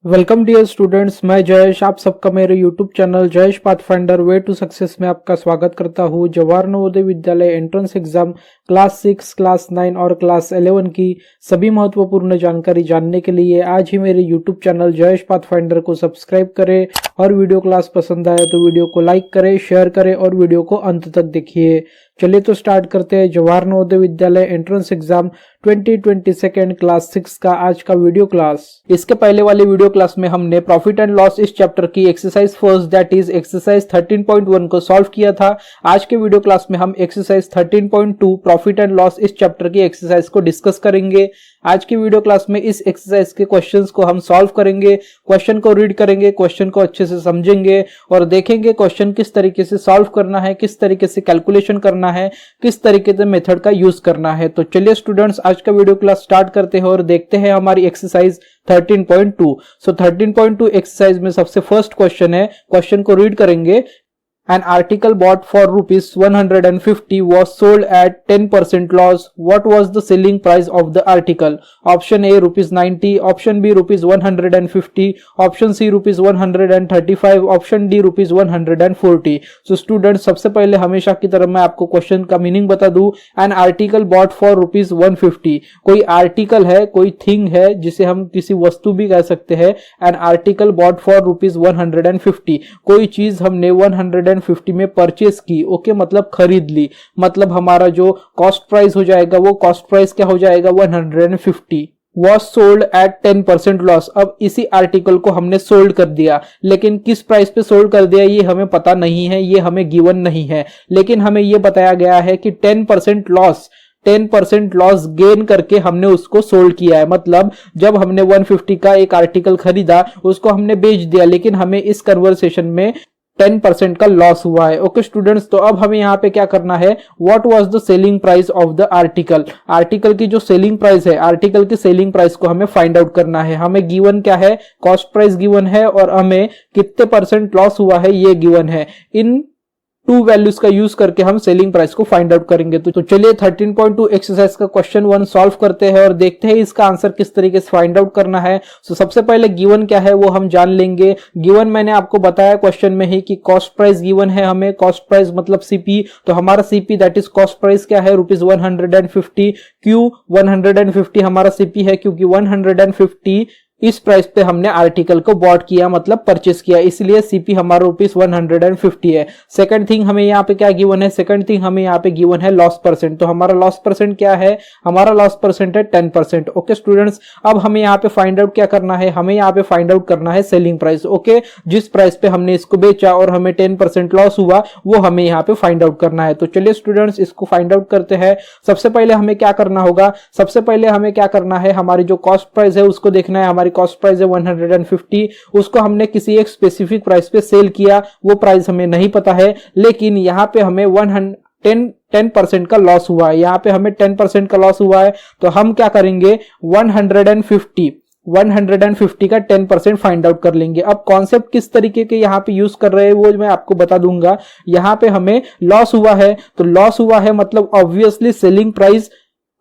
Welcome dear students, मैं जयेश आप सबका मेरे YouTube channel Jayesh Pathfinder Way to Success में आपका स्वागत करता हूँ। Jawahar Navodaya Vidyalaya entrance exam class 6, class 9 और क्लास 11 की सभी महत्वपूर्ण जानकारी जानने के लिए आज ही मेरे यूट्यूब चैनल जयेश पाथफाइंडर को सब्सक्राइब करें और वीडियो क्लास पसंद आए तो वीडियो को लाइक करें, शेयर करें और वीडियो को अंत तक देखिए। चलिए तो स्टार्ट करते हैं Jawahar Navodaya Vidyalaya entrance exam 2022 class 6 का आज का वीडियो क्लास। इसके पहले वाले वीडियो क्लास में हमने प्रॉफिट एंड लॉस इस चैप्टर की exercise first that is exercise 13.1 को सॉल्व किया था। आज के वीडियो क्लास में हम एक्सरसाइज 13.2 प्रॉफिट एंड लॉस इस चैप्टर की एक्सरसाइज को डिस्कस करेंगे। आज की वीडियो क्लास में इस एक्सरसाइज के क्वेश्चंस को हम सॉल्व करेंगे, क्वेश्चन को रीड करेंगे, क्वेश्चन को अच्छे से समझेंगे और देखेंगे क्वेश्चन किस तरीके से सॉल्व करना है, किस तरीके से कैलकुलेशन करना है, किस तरीके से मेथड का यूज करना है। तो चलिए स्टूडेंट्स आज का वीडियो क्लास स्टार्ट करते हैं और देखते हैं हमारी एक्सरसाइज 13.2। सो 13.2 एक्सरसाइज में सबसे फर्स्ट क्वेश्चन है, क्वेश्चन को रीड करेंगे। An article bought for rupees 150 was sold at 10% loss. What was the selling price of the article? Option A rupees 90, option B rupees 150, option C rupees 135, option D rupees 140. So students सबसे पहले हमेशा की तरह मैं आपको question का meaning बता दूं। An article bought for rupees 150, कोई आर्टिकल है, कोई थिंग है जिसे हम किसी वस्तु भी कह सकते हैं। An article bought for rupees 150, कोई चीज हमने 150 में परचेस की, ओके मतलब खरीद ली, मतलब हमारा जो कॉस्ट प्राइस हो जाएगा वो कॉस्ट प्राइस क्या हो जाएगा 150। was sold at 10% loss. अब इसी आर्टिकल को हमने सोल्ड कर दिया, लेकिन किस प्राइस पे सोल्ड कर दिया ये हमें पता नहीं है, ये हमें गिवन नहीं है, लेकिन हमें ये बताया गया है कि 10% लॉस 10% लॉस गेन करके हमने उसको सोल्ड किया है। मतलब जब हमने 150 का एक आर्टिकल खरीदा उसको हमने बेच दिया, लेकिन हमें इस कन्वर्सेशन में 10% का लॉस हुआ है। ओके स्टूडेंट्स, तो अब हमें यहाँ पे क्या करना है, what was the selling price of the article. Article की जो सेलिंग प्राइस है, आर्टिकल की सेलिंग प्राइस को हमें फाइंड आउट करना है। हमें गिवन क्या है, कॉस्ट प्राइस गिवन है और हमें कितने परसेंट लॉस हुआ है ये गिवन है। इन टू वैल्यूज का यूज करके हम सेलिंग प्राइस को फाइंड आउट करेंगे। तो चलिए 13.2 एक्सरसाइज का क्वेश्चन 1 सॉल्व करते हैं और देखते हैं इसका आंसर किस तरीके से फाइंड आउट करना है। सो सबसे पहले गिवन क्या है वो हम जान लेंगे। गिवन मैंने आपको बताया क्वेश्चन में ही कि कॉस्ट प्राइस गिवन है हमें, कॉस्ट प्राइस मतलब सीपी, तो हमारा CP that is cost price क्या है रुपीज 150। क्यों 150 हमारा सीपी है, क्योंकि 150 इस प्राइस पे हमने आर्टिकल को बॉट किया मतलब परचेस किया, इसलिए सीपी हमारा रुपीज 150 है। सेकंड थिंग हमें यहाँ पे क्या गिवन है, सेकंड थिंग हमें यहाँ पे गिवन है लॉस परसेंट। तो हमारा लॉस परसेंट क्या है, हमारा लॉस परसेंट है 10%। ओके स्टूडेंट्स, अब हमें यहाँ पे फाइंड आउट क्या करना है, हमें यहाँ पे फाइंड आउट करना है सेलिंग प्राइस। ओके, जिस प्राइस पे हमने इसको बेचा और हमें 10% लॉस हुआ वो हमें यहाँ पे फाइंड आउट करना है। तो चलिए स्टूडेंट्स इसको फाइंड आउट करते हैं। सबसे पहले हमें क्या करना होगा, सबसे पहले हमें क्या करना है, हमारी जो कॉस्ट प्राइस है उसको देखना है। हमारी कॉस्ट प्राइस है 150, उसको हमने किसी एक स्पेसिफिक प्राइस पे सेल किया, वो प्राइस हमें नहीं पता है, लेकिन यहाँ पे हमें 10% का लॉस हुआ है। यहाँ पे हमें 10% का लॉस हुआ है, तो हम क्या करेंगे 150 का 10% फाइंड आउट कर लेंगे। अब कॉन्सेप्ट किस तरीके के यहाँ पे यूज कर रहे हैं वो मैं आपको बता दूंगा। यहाँ पे हमें लॉस हुआ है, तो लॉस हुआ है मतलब obviously selling price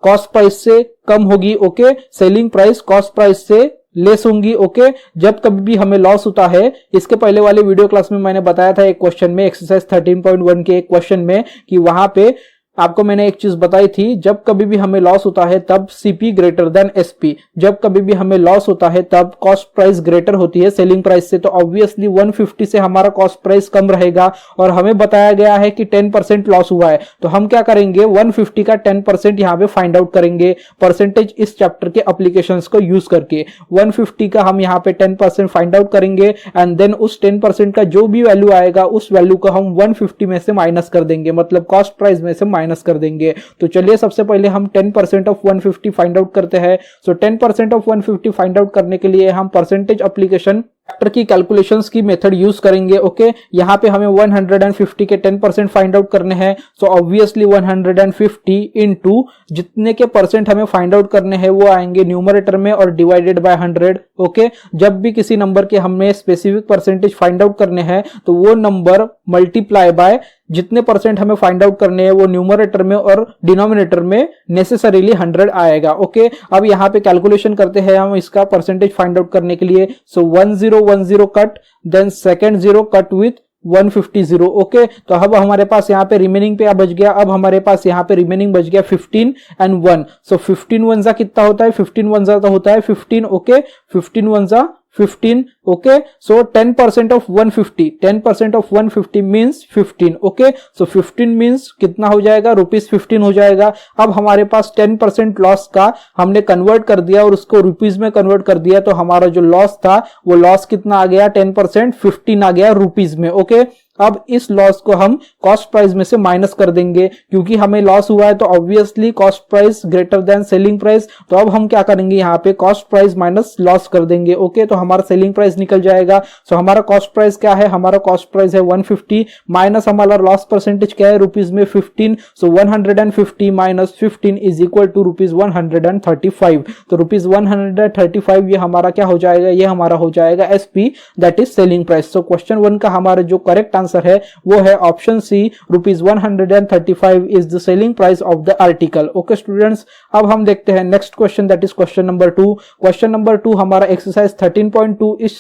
cost price से कम होगी। Okay, selling price cost price से लेस होंगी। ओके, जब कभी भी हमें लॉस होता है, इसके पहले वाले वीडियो क्लास में मैंने बताया था एक क्वेश्चन में, एक्सरसाइज 13.1 के एक क्वेश्चन में, कि वहां पे आपको मैंने एक चीज बताई थी, जब कभी भी हमें लॉस होता है तब सीपी ग्रेटर देन एसपी, जब कभी भी हमें लॉस होता है तब कॉस्ट प्राइस ग्रेटर होती है सेलिंग प्राइस से। तो ऑब्वियसली 150 से हमारा कॉस्ट प्राइस कम रहेगा और हमें बताया गया है कि 10% लॉस हुआ है, तो हम क्या करेंगे 150 का 10% यहाँ पे फाइंड आउट करेंगे परसेंटेज इस चैप्टर के एप्लीकेशंस को यूज करके। 150 का हम यहाँ पे 10% फाइंड आउट करेंगे एंड देन उस 10% का जो भी वैल्यू आएगा उस वैल्यू को हम 150 में से माइनस कर देंगे, मतलब कॉस्ट प्राइस में से माइनस कर देंगे। तो चलिए सबसे पहले हम 10% ऑफ 150 फाइंड आउट करते हैं। सो 10% ऑफ 150 फाइंड आउट करने के लिए हम परसेंटेज एप्लीकेशन फैक्टर की कैलकुलेशंस की मेथड यूज करेंगे। ओके, यहाँ पे हमें 150 के 10% फाइंड आउट करने हैं, सो ऑब्वियसली 150 इनटू जितने के परसेंट हमें फाइंड आउट करने हैं वो आएंगे न्यूमरेटर में और डिवाइडेड बाय 100। ओके, जब भी किसी नंबर के हमें स्पेसिफिक परसेंटेज फाइंड आउट करने हैं तो वो नंबर मल्टीप्लाई बाय जितने परसेंट हमें फाइंड आउट करने हैं वो न्यूमरेटर में और डिनोमिनेटर में नेसेसरीली 100 आएगा। ओके, अब यहाँ पे कैलकुलेशन करते हैं हम इसका परसेंटेज फाइंड आउट करने के लिए। So 1010 cut, then second 0 cut with 150। Okay, तो अब हमारे पास यहाँ पे रिमेनिंग पे बच गया, अब हमारे पास यहाँ पे रिमेनिंग बच गया 15 एंड 1। सो 15 वन जा कितना होता है, 15 वन जा तो होता है 15। ओके, 15 वन जा 15। Okay, so 10% of 150, 10% of 150 means 15। Okay, so 15 means कितना हो जाएगा, ₹15 हो जाएगा। अब हमारे पास 10% लॉस का हमने कन्वर्ट कर दिया और उसको रुपीज में कन्वर्ट कर दिया, तो हमारा जो लॉस था वो लॉस कितना आ गया, 10% 15 आ गया रुपीज में। ओके, अब इस लॉस को हम कॉस्ट प्राइस में से माइनस कर देंगे, क्योंकि हमें लॉस हुआ है तो obviously cost price greater than selling price. तो अब हम क्या करेंगे, यहाँ पे कॉस्ट प्राइस माइनस लॉस कर देंगे। ओके, तो हमारा सेलिंग प्राइस निकल जाएगा। सो हमारा कॉस्ट प्राइस क्या है, हमारा कॉस्ट प्राइस है 150 माइनस हमारा लॉस परसेंटेज क्या है रुपीज में 15। सो 150 माइनस 15 इज इक्वल टू ₹135। तो ₹135 ये हमारा क्या हो जाएगा, ये हमारा हो जाएगा SP, that is selling price. So question 1 का हमारा जो करेक्ट आंसर है वो है option C, ₹135 is the selling price of the article. Okay students, अब हम देखते हैं next question, that is question number 2। Question number 2 हमारा एक्सरसाइज 13.2 इस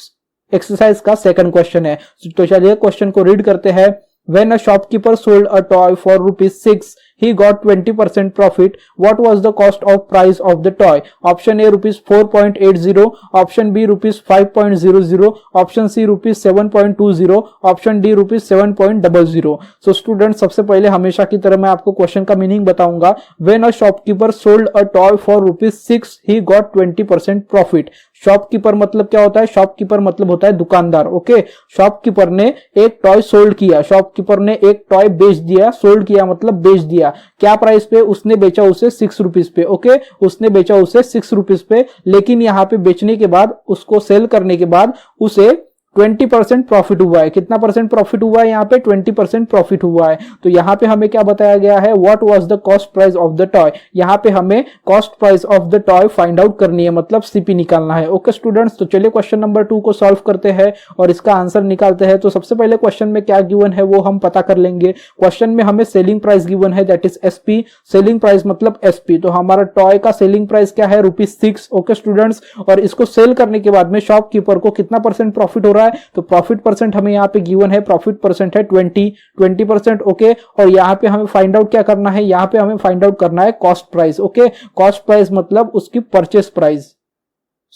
एक्सरसाइज का सेकंड क्वेश्चन है। तो चलिए क्वेश्चन को रीड करते हैं। When a shopkeeper sold a toy for ₹6, he got 20% profit. What was the cost of price of the toy? Option A ₹4.80, option B ₹5.00, option C ₹7.20, option D ₹7.00। So students, सबसे पहले हमेशा की तरह मैं आपको क्वेश्चन का मीनिंग बताऊंगा। When a shopkeeper sold a toy for ₹6, he got 20% profit. Shopkeeper मतलब क्या होता है, शॉपकीपर मतलब होता है दुकानदार। ओके, शॉपकीपर ने एक टॉय सोल्ड किया, शॉपकीपर ने एक टॉय बेच दिया, सोल्ड किया मतलब बेच दिया। क्या प्राइस पे, उसने बेचा उसे ₹6 पे। ओके, उसने बेचा उसे ₹6 पे, लेकिन यहाँ पे बेचने के बाद, उसको सेल करने के बाद उसे 20% प्रॉफिट हुआ है। कितना परसेंट प्रॉफिट हुआ है, यहाँ पे 20% प्रॉफिट हुआ है। तो यहाँ पे हमें क्या बताया गया है, what was the cost price of the toy. यहाँ पे हमें cost price of the toy find out करनी है, मतलब सीपी निकालना है। ओके स्टूडेंट्स, तो चलिए क्वेश्चन नंबर 2 को सॉल्व करते हैं और इसका आंसर निकालते हैं। तो सबसे पहले क्वेश्चन में क्या गिवन है वो हम पता कर लेंगे। क्वेश्चन में हमें सेलिंग प्राइस गिवन है, that is SP. Selling price मतलब एसपी, तो हमारा टॉय का सेलिंग प्राइस क्या है, ₹6। ओके स्टूडेंट्स, और इसको सेल करने के बाद में शॉपकीपर को कितना परसेंट प्रॉफिट हो रहा है, तो प्रॉफिट परसेंट हमें यहाँ पे गिवन है, प्रॉफिट परसेंट है 20%। ओके, और यहाँ पे हमें फाइंड आउट क्या करना है, यहाँ पे हमें फाइंड आउट करना है cost price. Okay, cost price मतलब उसकी परचेस प्राइस।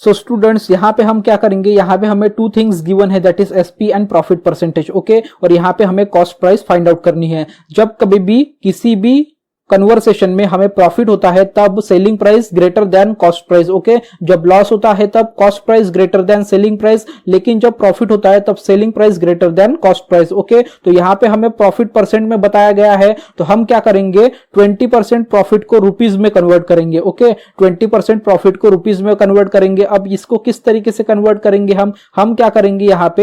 सो स्टूडेंट्स, यहाँ पे हम क्या करेंगे, यहाँ पे हमें 2 थिंग्स गिवन है, that is SP and profit percentage. Okay, और यहाँ पे हमें कॉस्ट प्राइस फाइंड आउट करनी है। जब कभी भी किसी भी कन्वर्सेशन में हमें प्रॉफिट होता है तब selling price greater than cost price. Okay, जब लॉस होता है तब cost price greater than selling price, लेकिन जब प्रॉफिट होता है तब selling price greater than cost price. Okay, तो यहाँ पे हमें प्रॉफिट परसेंट में बताया गया है, तो हम क्या करेंगे, 20% प्रॉफिट को रुपीज में कन्वर्ट करेंगे। ओके, 20% प्रॉफिट को रुपीज में कन्वर्ट करेंगे। अब इसको किस तरीके से कन्वर्ट करेंगे, हम क्या करेंगे, यहाँ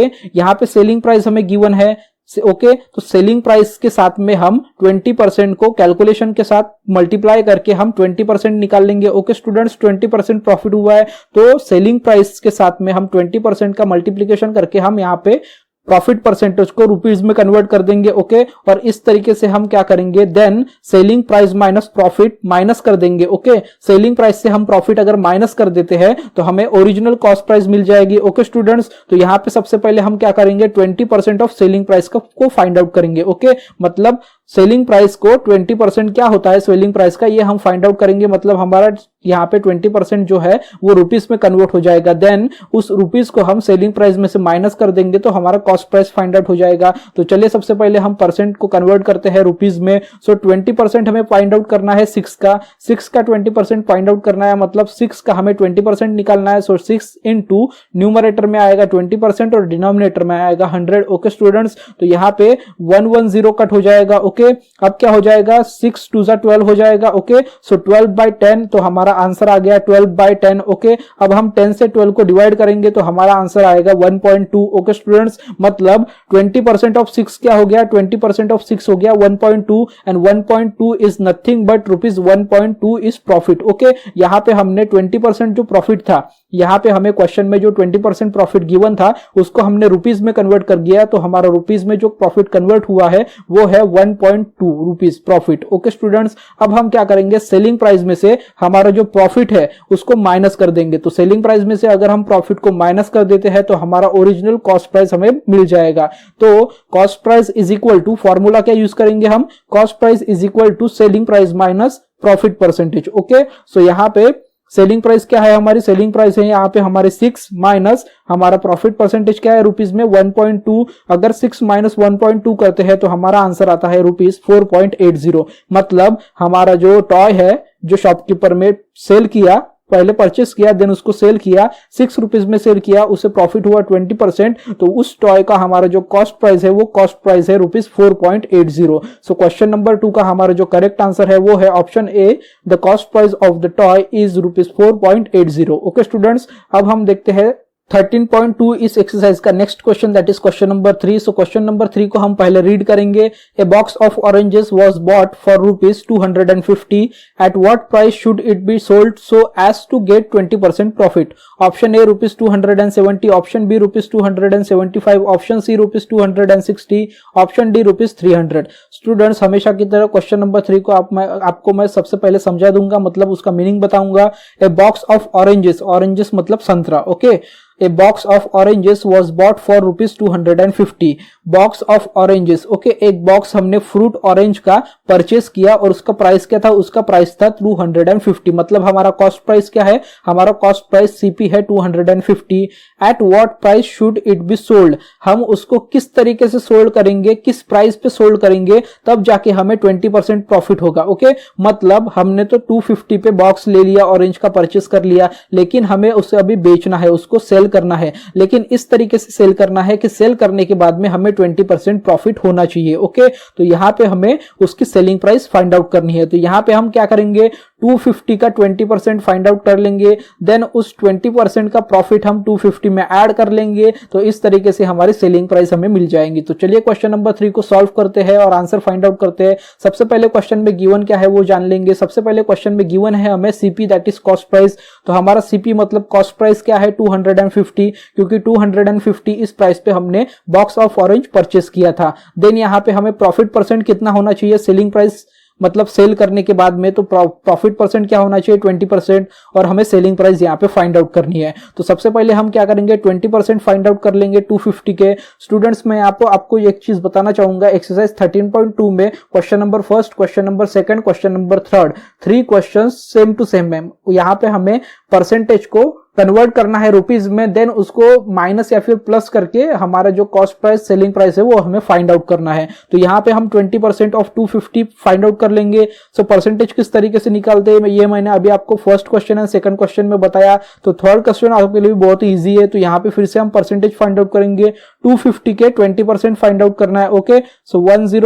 पे सेलिंग प्राइस हमें गिवन है। ओके, तो सेलिंग प्राइस के साथ में हम 20% को कैलकुलेशन के साथ मल्टीप्लाई करके हम 20% निकाल लेंगे। ओके स्टूडेंट्स, 20% प्रॉफिट हुआ है तो सेलिंग प्राइस के साथ में हम 20% का मल्टीप्लीकेशन करके हम यहाँ पे प्रॉफिट परसेंटेज को रुपीज में कन्वर्ट कर देंगे। ओके, और इस तरीके से हम क्या करेंगे, then selling price minus profit minus कर देंगे। ओके, सेलिंग प्राइस से हम प्रॉफिट अगर माइनस कर देते हैं तो हमें ओरिजिनल कॉस्ट प्राइस मिल जाएगी। ओके स्टूडेंट्स, तो यहाँ पे सबसे पहले हम क्या करेंगे, 20% ऑफ सेलिंग प्राइस को फाइंड आउट करेंगे। ओके, मतलब सेलिंग प्राइस को 20% क्या होता है सेलिंग प्राइस का, ये हम फाइंड आउट करेंगे। मतलब हमारा यहाँ पे 20% जो है वो रुपीज में कन्वर्ट हो जाएगा, देन उस रुपीज को हम सेलिंग प्राइस में से माइनस कर देंगे तो हमारा कॉस्ट प्राइस फाइंड आउट हो जाएगा। तो चलिए सबसे पहले हम परसेंट को कन्वर्ट करते हैं रुपीज में। सो 20% हमें फाइंड आउट करना है 6 का 20% फाइंड आउट करना है, मतलब 6 का हमें 20% निकालना है। सो 6 इंटू न्यूमरेटर में आएगा 20% और डिनोमिनेटर में आएगा 100। ओके स्टूडेंट्स, तो यहाँ पे 110 कट हो जाएगा। Okay, okay. अब क्या हो जाएगा, 6 2 12 हो जाएगा। ओके, सो 12/10, तो हमारा आंसर आ गया 12/10। ओके, अब हम 10 से 12 को डिवाइड करेंगे तो हमारा आंसर आएगा 1.2। ओके स्टूडेंट्स, मतलब 20% ऑफ 6 क्या हो गया, 20% ऑफ 6 हो गया 1.2, and 1.2 is nothing but rupees 1.2 is profit. Okay, यहाँ पे हमने 20% जो प्रॉफिट था, यहाँ पे हमें क्वेश्चन में जो 20% प्रॉफिट गिवन था उसको हमने रुपीज में कन्वर्ट कर दिया, तो हमारा रुपीज में जो प्रॉफिट कन्वर्ट हुआ है वो है 1.2 रुपीज प्रॉफिट। ओके स्टूडेंट्स, अब हम क्या करेंगे, सेलिंग प्राइस में से हमारा जो प्रॉफिट है उसको माइनस कर देंगे। तो सेलिंग प्राइस में से अगर हम प्रॉफिट को माइनस कर देते हैं तो हमारा ओरिजिनल कॉस्ट प्राइस हमें मिल जाएगा। तो cost price is equal to, formula क्या यूज करेंगे हम, cost price is equal to selling price minus profit percentage. Okay, so यहाँ पे सेलिंग प्राइस क्या है, हमारी सेलिंग प्राइस है यहाँ पे हमारे 6 माइनस हमारा प्रॉफिट परसेंटेज क्या है रुपीज में 1.2। अगर 6 माइनस 1.2 करते हैं तो हमारा आंसर आता है रुपीज 4.80। मतलब हमारा जो टॉय है, जो शॉपकीपर में सेल किया, पहले परचेस किया देन उसको सेल किया, 6 रुपीज में सेल किया, उससे प्रॉफिट हुआ 20%, तो उस टॉय का हमारा जो कॉस्ट प्राइस है वो कॉस्ट प्राइस है रुपीज 4.80। सो क्वेश्चन नंबर 2 का हमारा जो करेक्ट आंसर है वो है option A, the cost price of the toy is rupees 4.80। Okay students, अब हम देखते हैं 13.2 इस एक्सरसाइज का next question, that is question number 3। So question number 3 को हम पहले रीड करेंगे। A box of oranges was bought for rupees 250, at what price should it be sold so as to get 20% profit. Option A rupees 270, option B rupees 275, option C rupees 260, option D rupees 300। Students, हमेशा की तरह question number 3 को आपको मैं सबसे पहले समझा दूंगा, मतलब उसका मीनिंग बताऊंगा। ए बॉक्स ऑफ ऑरेंजेस, ऑरेंजेस मतलब संतरा। Okay, A box of oranges was bought for rupees 250. Box of oranges, okay, एक बॉक्स हमने फ्रूट ऑरेंज का परचेस किया और उसका प्राइस क्या था, उसका प्राइस था 250। मतलब हमारा कॉस्ट प्राइस क्या है, हमारा कॉस्ट प्राइस सीपी है 250। At what price should it be sold, हम उसको किस तरीके से सोल्ड करेंगे, किस प्राइस पे सोल्ड करेंगे, तब जाके हमें 20% प्रॉफिट होगा। ओके, मतलब हमने तो 250 पे बॉक्स ले लिया, ऑरेंज का परचेस कर लिया, लेकिन हमें उसे अभी बेचना है, उसको सेल करना है, लेकिन इस तरीके से सेल करना है कि सेल करने के बाद में हमें 20% प्रॉफिट होना चाहिए। ओके, तो यहां पे हमें उसकी सेलिंग प्राइस फाइंड आउट करनी है। तो यहां पे हम क्या करेंगे, 250 का 20% फाइंड आउट कर लेंगे, देन उस 20% का प्रॉफिट हम 250 में ऐड कर लेंगे, तो इस तरीके से हमारी सेलिंग प्राइस हमें मिल जाएंगी। तो चलिए क्वेश्चन नंबर 3 को सॉल्व करते हैं और आंसर फाइंड आउट करते हैं। सबसे पहले क्वेश्चन में गिवन क्या है वो जान लेंगे। सबसे पहले क्वेश्चन में गिवन है हमें CP, that is cost price. तो हमारा सीपी मतलब कॉस्ट प्राइस क्या है, 250, क्योंकि 250 इस प्राइस पे हमने बॉक्स ऑफ ऑरेंज परचेस किया था। देन यहाँ पे हमें प्रॉफिट परसेंट कितना होना चाहिए, सेलिंग प्राइस मतलब सेल करने के बाद में, तो प्रॉफिट परसेंट क्या होना चाहिए 20%, और हमें सेलिंग प्राइस यहाँ पे फाइंड आउट करनी है। तो सबसे पहले हम क्या करेंगे, 20% फाइंड आउट कर लेंगे 250 के। स्टूडेंट्स, मैं आपको एक चीज बताना चाहूंगा, एक्सरसाइज 13.2 में question number first, question number second, question number third, 3 question same to same है। यहाँ पे हमें परसेंटेज को कन्वर्ट करना है रुपीज में, देन उसको माइनस या फिर प्लस करके हमारा जो कॉस्ट प्राइस सेलिंग प्राइस है वो हमें फाइंड आउट करना है। तो यहाँ पे हम 20% ऑफ 250 फाइंड आउट कर लेंगे। सो परसेंटेज किस तरीके से निकालते हैं ये मैंने अभी आपको first question and second question में बताया। तो थर्ड क्वेश्चन आपके लिए भी बहुत ईजी है। तो यहाँ पे फिर से हम परसेंटेज फाइंड आउट करेंगे, 250 के 20% फाइंड आउट करना है। ओके, सो 10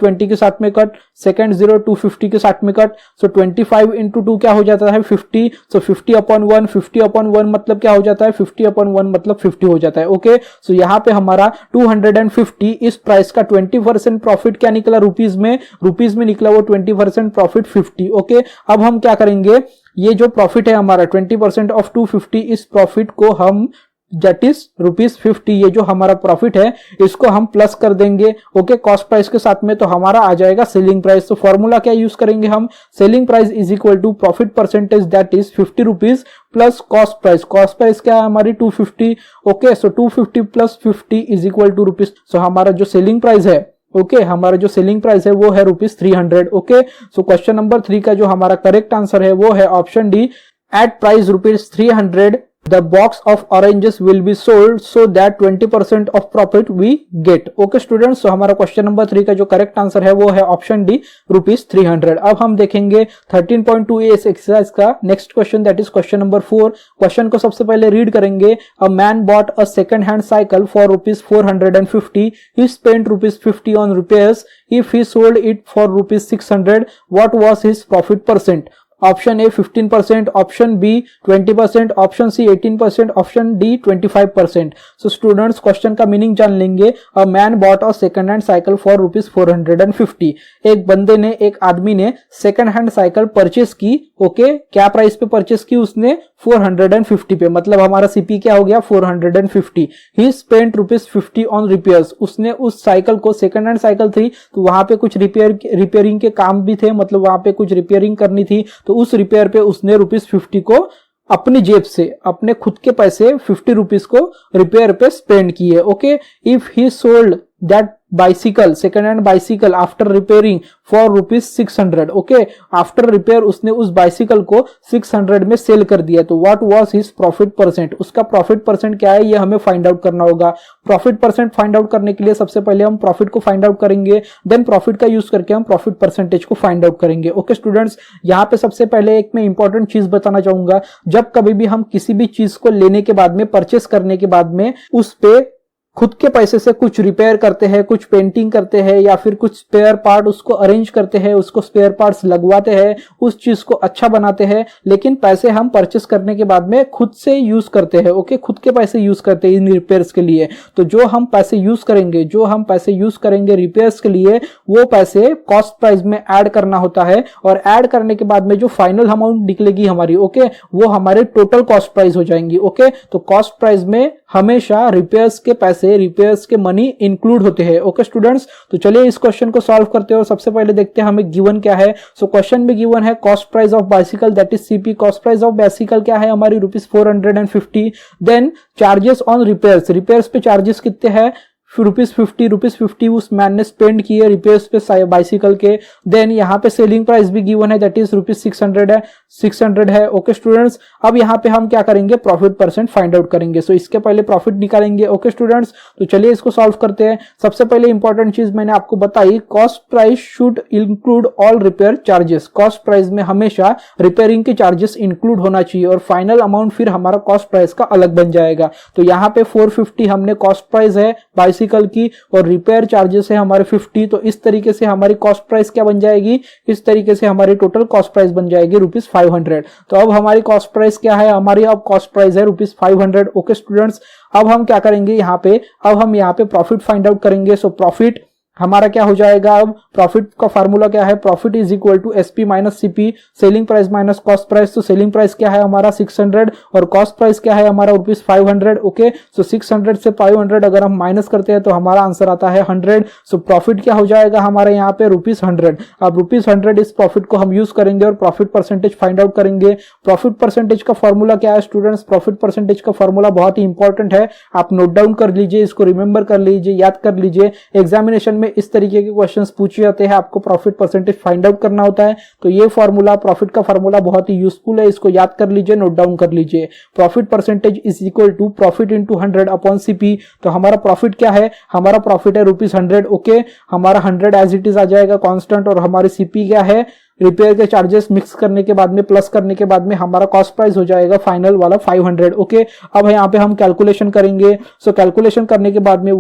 20 के साथ में कट, सेकंड 0 250 के साथ में कट, सो 25 इंटू 2 क्या हो जाता है 50। सो 50/1, 50/1 मतलब क्या हो जाता है, 50/1 मतलब 50 हो जाता है। ओके, सो यहाँ पे हमारा 250 इस प्राइस का 20% प्रॉफिट क्या निकला रुपीज में निकला वो 20% प्रॉफिट 50। ओके, अब हम क्या करेंगे, ये जो प्रॉफिट है हमारा 20% ऑफ 250, इस प्रॉफिट को हम दैट इज रुपीज 50, ये जो हमारा प्रॉफिट है इसको हम प्लस कर देंगे। ओके, कॉस्ट प्राइस के साथ में, तो हमारा आ जाएगा सेलिंग प्राइस। तो फॉर्मूला क्या यूज करेंगे हम, selling price is equal to profit percentage that is 50 rupees plus cost price. Cost price क्या है हमारी 250। Okay, so 250 plus 50 is equal to rupees. So हमारा जो सेलिंग प्राइस है, ओके, हमारा जो सेलिंग प्राइस है वो है rupees 300। Okay, so question number 3 का जो हमारा करेक्ट आंसर है वो है option D, at price rupees 300 the box of oranges will be sold so that 20% of profit we get. Okay students, तो हमारा क्वेश्चन नंबर 3 का जो करेक्ट आंसर है वो है ऑप्शन डी, ₹300। अब हम देखेंगे 13.2 इस एक्सरसाइज का next question, that is question number 4। Question को सबसे पहले रीड करेंगे। अ man bought a second hand cycle for ₹450, he spent ₹50 on repairs. If he sold it for ₹600, what was his profit percent? Option A 15%, option B 20%, option C 18%, option D 25%। So students, question का meaning जान लेंगे। A man bought a second hand cycle for ₹450। एक बंदे ने, एक आदमी ने second hand cycle purchase की। ओके, क्या प्राइस पे परचेस की उसने? 450 पे, मतलब हमारा सीपी क्या हो गया? 450। ही स्पेंट ₹50 ऑन रिपेयर्स। उसने उस साइकिल को, सेकंड हैंड साइकिल थी तो वहां पे कुछ रिपेयरिंग के काम भी थे, मतलब वहां पे कुछ रिपेयरिंग करनी थी, तो उस रिपेयर पे उसने ₹50 को अपनी जेब से, अपने खुद के पैसे ₹50 को रिपेयर पे स्पेंड किए। Okay, if he sold that bicycle, second hand bicycle after repairing for ₹600। Okay, after repair उसने उस बाइसिकल को 600 में सेल कर दिया, तो what was his profit percent? उसका प्रॉफिट परसेंट क्या है ये हमें फाइंड आउट करना होगा। प्रॉफिट परसेंट फाइंड आउट करने के लिए सबसे पहले हम प्रॉफिट को फाइंड आउट करेंगे, देन प्रॉफिट का यूज करके हम प्रॉफिट परसेंटेज को फाइंड आउट करेंगे। ओके स्टूडेंट्स, यहाँ पे सबसे पहले एक मैं इंपॉर्टेंट चीज बताना चाहूंगा। जब कभी भी हम किसी भी चीज को लेने के बाद में, परचेस करने के बाद में उस पे खुद के पैसे से कुछ रिपेयर करते हैं, कुछ पेंटिंग करते हैं, या फिर कुछ स्पेयर पार्ट उसको अरेंज करते हैं, उसको स्पेयर पार्ट्स लगवाते हैं, उस चीज को अच्छा बनाते हैं, लेकिन पैसे हम परचेस करने के बाद में खुद से यूज करते हैं। ओके, खुद के पैसे यूज करते हैं इन रिपेयर्स के लिए। तो जो हम पैसे यूज करेंगे रिपेयर्स के लिए, वो पैसे कॉस्ट प्राइस में ऐड करना होता है, और ऐड करने के बाद में जो फाइनल अमाउंट निकलेगी हमारी, ओके, वो हमारे टोटल कॉस्ट प्राइस हो जाएंगी। ओके, तो कॉस्ट प्राइस में हमेशा रिपेयर्स के पैसे, रिपेयर्स के मनी इंक्लूड होते हैं। ओके स्टूडेंट्स, तो चलिए इस क्वेश्चन को सॉल्व करते हैं। सबसे पहले देखते हैं हमें गिवन क्या है। सो क्वेश्चन में गिवन है cost price of bicycle, that is CP. Cost price of bicycle क्या है हमारी? ₹450। Then charges on repairs, repairs पे चार्जेस कितने हैं? ₹50 उस मैन ने स्पेंड किए रिपेयर्स पे बाइसिकल के। देन यहाँ पे सेलिंग प्राइस भी गिवन है, दैट इज ₹600 है। ओके स्टूडेंट्स, अब यहाँ पे हम क्या करेंगे? प्रॉफिट परसेंट फाइंड आउट करेंगे। सो इसके पहले प्रॉफिट निकालेंगे। ओके स्टूडेंट्स, तो चलिए इसको सॉल्व करते हैं। सबसे पहले इंपॉर्टेंट चीज मैंने आपको बताई, cost price should include all repair charges. Cost price में हमेशा रिपेयरिंग के चार्जेस इंक्लूड होना चाहिए, और फाइनल अमाउंट फिर हमारा कॉस्ट प्राइस का अलग बन जाएगा। तो यहाँ पे 450 हमने कॉस्ट प्राइस है बाइसिकल की, और रिपेयर चार्जेस है हमारे 50। तो इस तरीके से हमारी कॉस्ट प्राइस क्या बन जाएगी? इस तरीके से हमारी टोटल कॉस्ट प्राइस बन जाएगी ₹500। तो अब हमारी कॉस्ट प्राइस क्या है? हमारी अब कॉस्ट प्राइस है ₹500। ओके स्टूडेंट्स, अब हम क्या करेंगे यहाँ पे? अब हम यहाँ पे प्रॉफिट फाइंड आउट करेंगे। सो प्रॉफिट हमारा क्या हो जाएगा? अब प्रॉफिट का फार्मूला क्या है? Profit is equal to SP minus CP, selling price minus cost price. तो सेलिंग प्राइस क्या है हमारा? 600, और कॉस्ट प्राइस क्या है हमारा? ₹500। ओके, सो 600 से 500 अगर हम माइनस करते हैं तो हमारा आंसर आता है 100। सो प्रॉफिट क्या हो जाएगा हमारे यहाँ पे? ₹100। अब ₹100 इस प्रॉफिट को हम यूज करेंगे और प्रॉफिट परसेंटेज फाइंड आउट करेंगे। प्रॉफिट परसेंटेज का फॉर्मूला क्या है स्टूडेंट्स? प्रॉफिट परसेंटेज का फॉर्मूला बहुत ही इंपॉर्टेंट है, आप नोट डाउन कर लीजिए, इसको रिमेंबर कर लीजिए, याद कर लीजिए। एग्जामिनेशन में इस तरीके के क्वेश्चंस पूछे जाते हैं, आपको प्रॉफिट परसेंटेज फाइंड आउट करना होता है। तो ये फॉर्मूला, प्रॉफिट का फॉर्मूला बहुत ही यूजफुल है, इसको याद कर लीजिए, नोट डाउन कर लीजिए। Profit percentage is equal to profit into 100 upon CP. तो हमारा प्रॉफिट क्या है? हमारा प्रॉफिट है ₹100। ओके, हमारा 100 एज इट इज आ जाएगा कांस्टेंट, और हमारी सीपी क्या है? रिपेयर के चार्जेस मिक्स करने के बाद में, प्लस करने के बाद में हमारा कॉस्ट प्राइस हो जाएगा फाइनल वाला 500। ओके, अब यहाँ पे हम कैलकुलेशन करेंगे। सो कैलकुलेशन करने के बाद में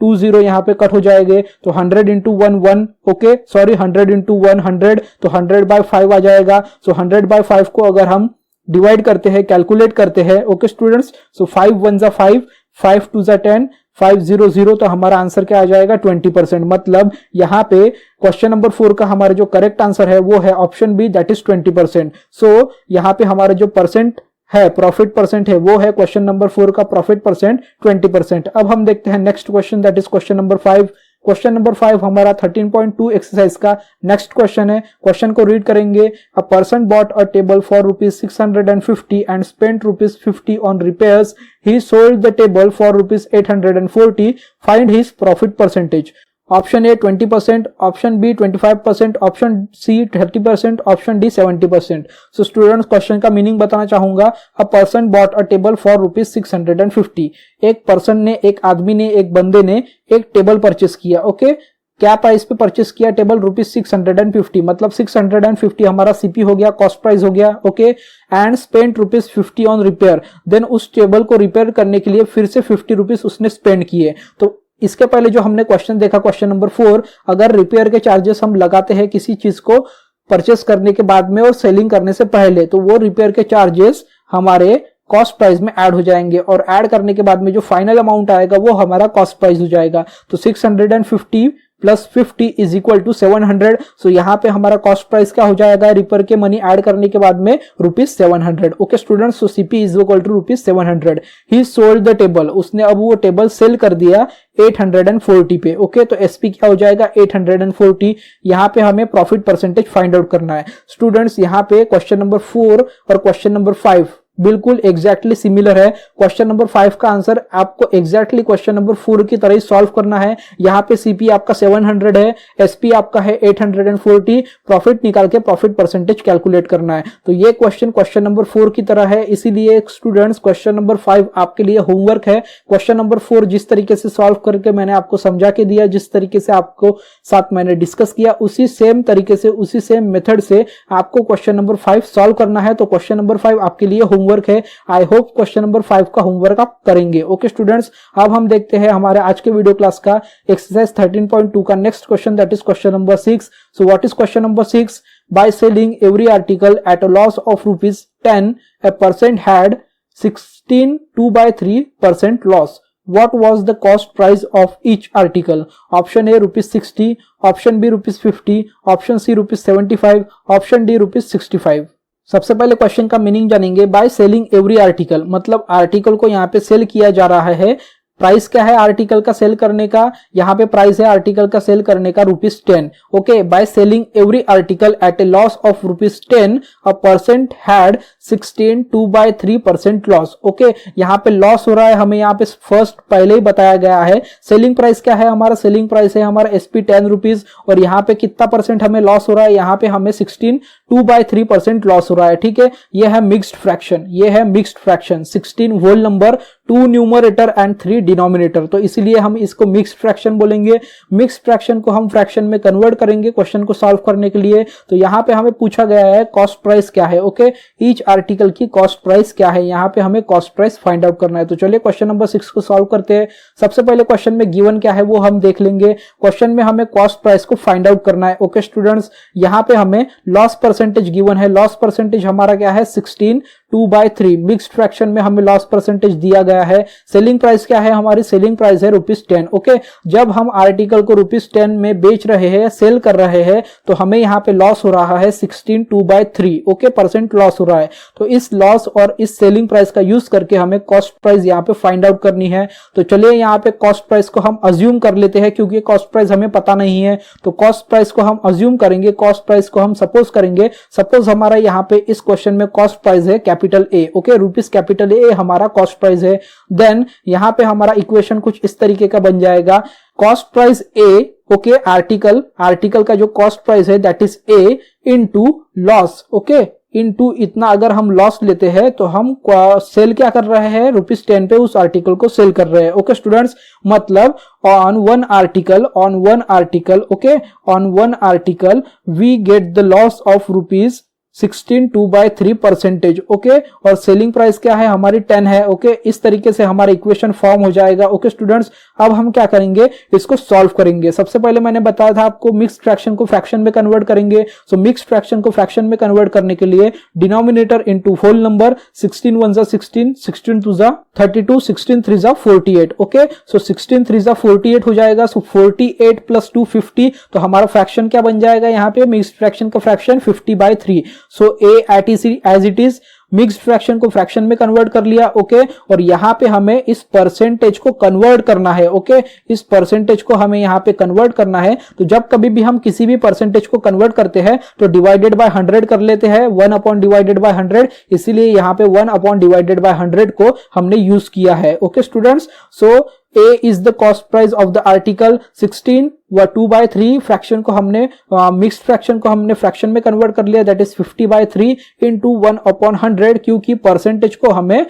10 यहाँ पे कट हो जाएंगे, तो 100 इंटू 1 ओके, सॉरी 100 इंटू 100, तो 100/5 आ जाएगा। सो 100/5 को अगर हम डिवाइड करते हैं, कैलकुलेट करते हैं, ओके स्टूडेंट्स, सो 5 1 जा 5, 5 2 जा 10, 500, तो हमारा आंसर क्या आ जाएगा? 20%। मतलब यहाँ पे क्वेश्चन नंबर 4 का हमारा जो करेक्ट आंसर है वो है ऑप्शन बी, दैट इज 20%। सो यहाँ पे हमारा जो परसेंट है, प्रॉफिट परसेंट है, वो है क्वेश्चन नंबर 4 का प्रॉफिट परसेंट 20%। अब हम देखते हैं next question, that is question number 5। Question number 5 हमारा 13.2 एक्सरसाइज का नेक्स्ट क्वेश्चन है। क्वेश्चन को रीड करेंगे। A person bought a table for ₹650 and spent ₹50 on repairs. He sold the table for ₹840. Find his profit percentage. Option A 20%, option B 25%, option C 30%, option D 70%। So students question का meaning बताना चाहूंगा। A person bought a table for ₹650। एक person ने, एक आदमी ने, एक बंदे ने एक टेबल परचेस किया। ओके, क्या प्राइस पे परचेस किया टेबल? ₹650, मतलब 650 हमारा सीपी हो गया, कॉस्ट प्राइस हो गया। Okay, and spend ₹50 on repair. Then उस टेबल को रिपेयर करने के लिए फिर से ₹50 उसने स्पेंड किए। तो इसके पहले जो हमने क्वेश्चन देखा, क्वेश्चन नंबर 4, अगर रिपेयर के चार्जेस हम लगाते हैं किसी चीज को परचेस करने के बाद में और सेलिंग करने से पहले, तो वो रिपेयर के चार्जेस हमारे कॉस्ट प्राइस में ऐड हो जाएंगे, और ऐड करने के बाद में जो फाइनल अमाउंट आएगा वो हमारा कॉस्ट प्राइस हो जाएगा। तो 650 प्लस 50 इज इक्वल टू 700। सो यहाँ पे हमारा कॉस्ट प्राइस क्या हो जाएगा? रिपेयर के मनी ऐड करने के बाद में ₹700। Okay students, so CP is equal to ₹700। He sold the table, उसने अब वो टेबल सेल कर दिया 840 पे। ओके, तो एसपी क्या हो जाएगा? 840। यहाँ पे हमें प्रॉफिट परसेंटेज फाइंड आउट करना है। स्टूडेंट्स यहाँ पे क्वेश्चन नंबर 4 और क्वेश्चन नंबर 5 बिल्कुल एग्जैक्टली सिमिलर है। क्वेश्चन नंबर 5 का आंसर आपको एग्जैक्टली क्वेश्चन नंबर 4 की तरह ही सॉल्व करना है। यहाँ पे सीपी आपका 700 है, एसपी आपका है 840, प्रॉफिट निकाल के प्रॉफिट परसेंटेज कैलकुलेट करना है। तो ये क्वेश्चन नंबर 4 की तरह है, इसीलिए स्टूडेंट्स क्वेश्चन नंबर 5 आपके लिए होमवर्क है। क्वेश्चन नंबर 4 जिस तरीके से सॉल्व करके मैंने आपको समझा के दिया, जिस तरीके से आपको साथ मैंने डिस्कस किया, उसी सेम तरीके से, उसी सेम मेथड से आपको क्वेश्चन नंबर 5 सॉल्व करना है। तो क्वेश्चन नंबर 5 आपके लिए होमवर्क है। आई होप क्वेश्चन नंबर 5 का होमवर्क आप करेंगे। ओके स्टूडेंट्स, अब हम देखते हैं हमारे आज के वीडियो क्लास का एक्सरसाइज 13.2 का next question, that is question number 6। So what is question number 6? Bye selling every article at a loss of ₹10, a person had 16 2/3% loss. What was the cost price of each article? Option A ₹60, option B ₹50, option C ₹75, option D ₹65। सबसे पहले question का meaning जानेंगे। Bye selling every article, मतलब article को यहाँ पे cell किया जा रहा है। प्राइस क्या है आर्टिकल का सेल करने का? यहाँ पे प्राइस है आर्टिकल का सेल करने का ₹10। Okay, by selling every article at a loss of ₹10, a person had 16 2/3% loss. Okay, यहाँ पे लॉस हो रहा है, हमें यहाँ पे फर्स्ट पहले ही बताया गया है। सेलिंग प्राइस क्या है हमारा? सेलिंग प्राइस है हमारा एसपी ₹10, और यहाँ पे कितना परसेंट हमें लॉस हो रहा है? यहाँ पे हमें 16 2/3% लॉस हो रहा है। ठीक है, ये है मिक्स्ड फ्रैक्शन, ये है mixed fraction. 16 whole number, 2 numerator and 3 denominator, तो इसीलिए हम इसको मिक्स्ड फ्रैक्शन बोलेंगे। मिक्स्ड फ्रैक्शन को हम फ्रैक्शन में कन्वर्ट करेंगे क्वेश्चन को सॉल्व करने के लिए। तो यहाँ पे हमें पूछा गया है कॉस्ट प्राइस क्या है। ओके, ईच आर्टिकल की कॉस्ट प्राइस क्या है, यहाँ पे हमें कॉस्ट प्राइस फाइंड आउट करना है। तो चलिए क्वेश्चन नंबर 6 को सॉल्व करते हैं। सबसे पहले क्वेश्चन में गिवन क्या है वो हम देख लेंगे। क्वेश्चन में हमें कॉस्ट प्राइस को फाइंड आउट करना है। ओके स्टूडेंट्स, यहाँ पे हमें लॉस परसेंटेज गिवन है। लॉस परसेंटेज हमारा क्या है? 16 2/3। मिक्स्ड फ्रैक्शन में हमें लॉस परसेंटेज दिया गया है। सेलिंग प्राइस क्या है हमारी? सेलिंग प्राइस है ₹10। ओके, जब हम आर्टिकल को ₹10 में बेच रहे हैं, सेल कर रहे हैं, तो हमें यहाँ पे लॉस हो रहा है 16 2/3। ओके, परसेंट लॉस हो रहा है। तो इस लॉस और इस सेलिंग प्राइस का यूज करके हमें कॉस्ट प्राइस यहाँ पे फाइंड आउट करनी है। तो चलिए यहाँ पे कॉस्ट प्राइस को हम अज्यूम कर लेते हैं, क्योंकि कॉस्ट प्राइस हमें पता नहीं है। तो कॉस्ट प्राइस को हम अज्यूम करेंगे, कॉस्ट प्राइस को हम सपोज करेंगे। सपोज हमारा यहाँ पे इस क्वेश्चन में कॉस्ट प्राइस है कैपिटल ए। ओके, ₹A हमारा कॉस्ट प्राइस है। देन यहाँ पे हमारा इक्वेशन कुछ इस तरीके का बन जाएगा। कॉस्ट प्राइस ए, ओके, आर्टिकल का जो कॉस्ट प्राइस है that is a into loss. Okay, into इतना अगर हम लॉस लेते हैं तो हम सेल क्या कर रहे हैं? ₹10 पे उस आर्टिकल को सेल कर रहे हैं। ओके स्टूडेंट्स, मतलब on one article, okay, on one article we get the loss of ₹16 2/3%। Okay, और सेलिंग प्राइस क्या है हमारी? 10 है। ओके, इस तरीके से हमारा इक्वेशन फॉर्म हो जाएगा। ओके स्टूडेंट्स, अब हम क्या करेंगे? इसको सॉल्व करेंगे। सबसे पहले मैंने बताया था आपको मिक्स्ड फ्रैक्शन को फ्रैक्शन में कन्वर्ट करेंगे। सो मिक्स्ड फ्रैक्शन को फ्रैक्शन में कन्वर्ट करने के लिए denominator into whole number, 16 1 16, 16 2 32, 16 3 48। Okay, so 16 3 48 हो जाएगा। सो 48 प्लस 2 50, तो हमारा फ्रैक्शन क्या बन जाएगा? यहाँ पे मिक्स्ड फ्रैक्शन का fraction 50/3। So a as it is, mixed fraction को फ्रैक्शन में कन्वर्ट कर लिया। ओके, और यहां पे हमें इस परसेंटेज को कन्वर्ट करना है। ओके, इस परसेंटेज को हमें यहां पे कन्वर्ट करना है। तो जब कभी भी हम किसी भी परसेंटेज को कन्वर्ट करते हैं तो डिवाइडेड बाय 100 कर लेते हैं, 1/100। इसीलिए यहां पे 1/100 को हमने यूज किया है। Okay students, so A is the cost price of the article 16 व 2/3 फ्रैक्शन को हमने मिक्स्ड फ्रैक्शन को हमने फ्रैक्शन में कन्वर्ट कर लिया, दैट इज 50/3 इंटू 1/100, क्योंकि परसेंटेज को हमें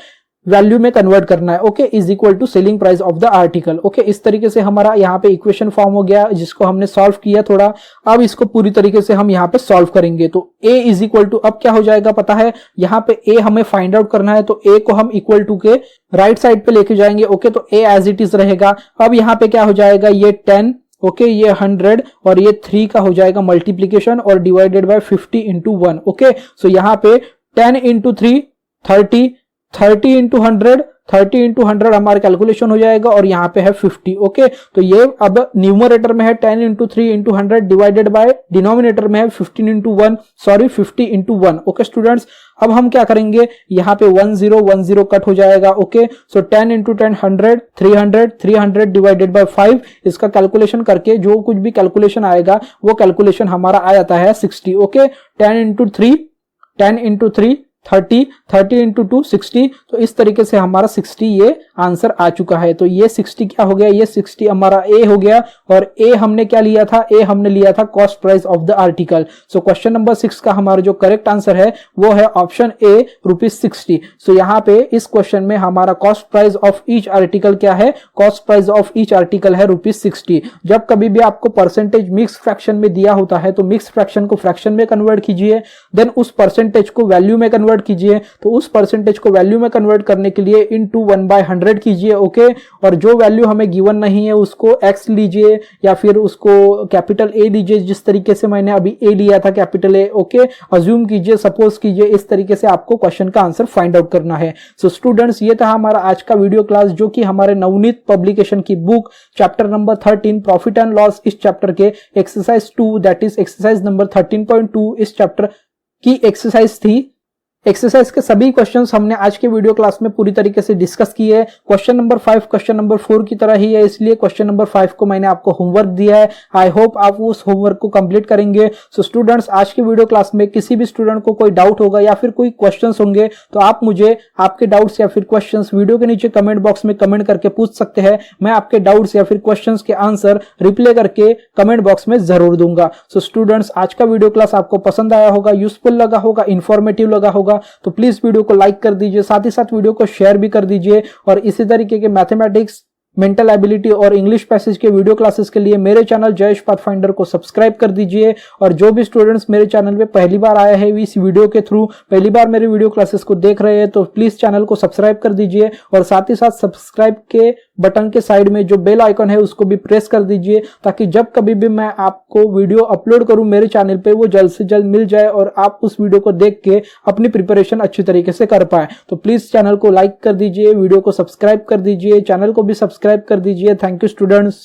वैल्यू में कन्वर्ट करना है। Okay, is equal to selling price of the article. Okay, इस तरीके से हमारा यहाँ पे इक्वेशन फॉर्म हो गया, जिसको हमने सॉल्व किया थोड़ा। अब इसको पूरी तरीके से हम यहाँ पे सॉल्व करेंगे। तो a इज इक्वल टू, अब क्या हो जाएगा पता है, यहाँ पे a हमें फाइंड आउट करना है, तो a को हम इक्वल टू के राइट साइड पे लेके जाएंगे। ओके, तो a एज इट इज रहेगा। अब यहाँ पे क्या हो जाएगा, ये 10, ओके, ये 100 और ये 3 का हो जाएगा मल्टीप्लीकेशन और divided by 50 into 1। Okay, so यहाँ पे 10 इंटू 3 30, 30 इंटू 100, 30 इंटू 100 हमारा कैलकुलेशन हो जाएगा और यहाँ पे है 50। ओके, तो ये अब न्यूमरेटर में है 10 into 3 into 100 divided by denominator में है 15 into 1, sorry 50 into 1। Okay students, अब हम क्या करेंगे, यहाँ पे 10 कट हो जाएगा। Okay, so 10 into 10 100, 300, 300 divided by 5, इसका कैलकुलेशन करके जो कुछ भी कैलकुलेशन आएगा वो कैलकुलेशन हमारा आ जाता है 60। ओके, 10 इंटू 3 10 इंटू 3 30, 30 इंटू 2 60, तो इस तरीके से हमारा 60 ये आंसर आ चुका है। तो ये 60 क्या हो गया, ये 60 हमारा ए हो गया, और ए हमने क्या लिया था, ए हमने लिया था cost price of the article. So question number 6 का हमारा जो करेक्ट आंसर है वो है ऑप्शन ए, ₹60। सो यहाँ पे इस क्वेश्चन में हमारा cost price of each article क्या है, cost price of each article है ₹60। जब कभी भी आपको परसेंटेज मिक्स फ्रैक्शन में दिया होता है तो मिक्स फ्रैक्शन को फ्रैक्शन में कन्वर्ट कीजिए, देन उस परसेंटेज को वैल्यू में कन्वर्ट कीजिए, तो उस परसेंटेज को वैल्यू में कन्वर्ट करने के लिए इनटू 1/100 कीजिए। ओके, और जो वैल्यू हमें गिवन नहीं है उसको x लीजिए या फिर उसको कैपिटल A लीजिए, जिस तरीके से मैंने अभी A लिया था कैपिटल A। ओके, अज्यूम कीजिए, सपोज कीजिए, इस तरीके से आपको क्वेश्चन का आंसर फाइंड आउट करना है। सो स्टूडेंट्स, ये था हमारा आज का वीडियो क्लास, जो कि हमारे नवनीत पब्लिकेशन की book chapter number 13 profit and loss, इस चैप्टर के exercise 2 that is exercise number 13.2 इस चैप्टर की एक्सरसाइज थी। एक्सरसाइज के सभी क्वेश्चंस हमने आज के वीडियो क्लास में पूरी तरीके से डिस्कस किए। क्वेश्चन नंबर 5 क्वेश्चन नंबर 4 की तरह ही है, इसलिए क्वेश्चन नंबर 5 को मैंने आपको होमवर्क दिया है। आई होप आप उस होमवर्क को कंप्लीट करेंगे। सो स्टूडेंट्स, आज के वीडियो क्लास में किसी भी स्टूडेंट को कोई डाउट होगा या फिर कोई क्वेश्चंस होंगे तो आप मुझे आपके डाउट्स या फिर क्वेश्चंस वीडियो के नीचे कमेंट बॉक्स में कमेंट करके पूछ सकते हैं। मैं आपके डाउट्स या फिर क्वेश्चंस के आंसर रिप्लाई करके कमेंट बॉक्स में जरूर दूंगा। सो स्टूडेंट्स, आज का वीडियो क्लास आपको पसंद आया होगा, यूजफुल लगा होगा, इंफॉर्मेटिव लगा होगा, तो प्लीज वीडियो को लाइक कर दीजिए, साथ ही साथ वीडियो को शेयर भी कर दीजिए। और इसी तरीके के मैथमेटिक्स, मेंटल एबिलिटी और इंग्लिश पैसेज के वीडियो क्लासेस के लिए मेरे चैनल जयेश पाथफाइंडर को सब्सक्राइब कर दीजिए। और जो भी स्टूडेंट्स मेरे चैनल पे पहली बार आए हैं इस वीडियो के थ्रू, पहली बार मेरे वीडियो क्लासेस को देख रहे हैं, तो प्लीज चैनल को सब्सक्राइब कर दीजिए और साथ ही साथ सब्सक्राइब के बटन के साइड में जो बेल आइकन है उसको भी प्रेस कर दीजिए, ताकि जब कभी भी मैं आपको वीडियो अपलोड करूं मेरे चैनल पे वो जल्द से जल्द मिल जाए और आप उस वीडियो को देख के अपनी प्रिपरेशन अच्छी तरीके से कर पाए। तो प्लीज चैनल को लाइक कर दीजिए, वीडियो को सब्सक्राइब कर दीजिए, चैनल को भी सब्सक्राइब कर दीजिए। Thank you students.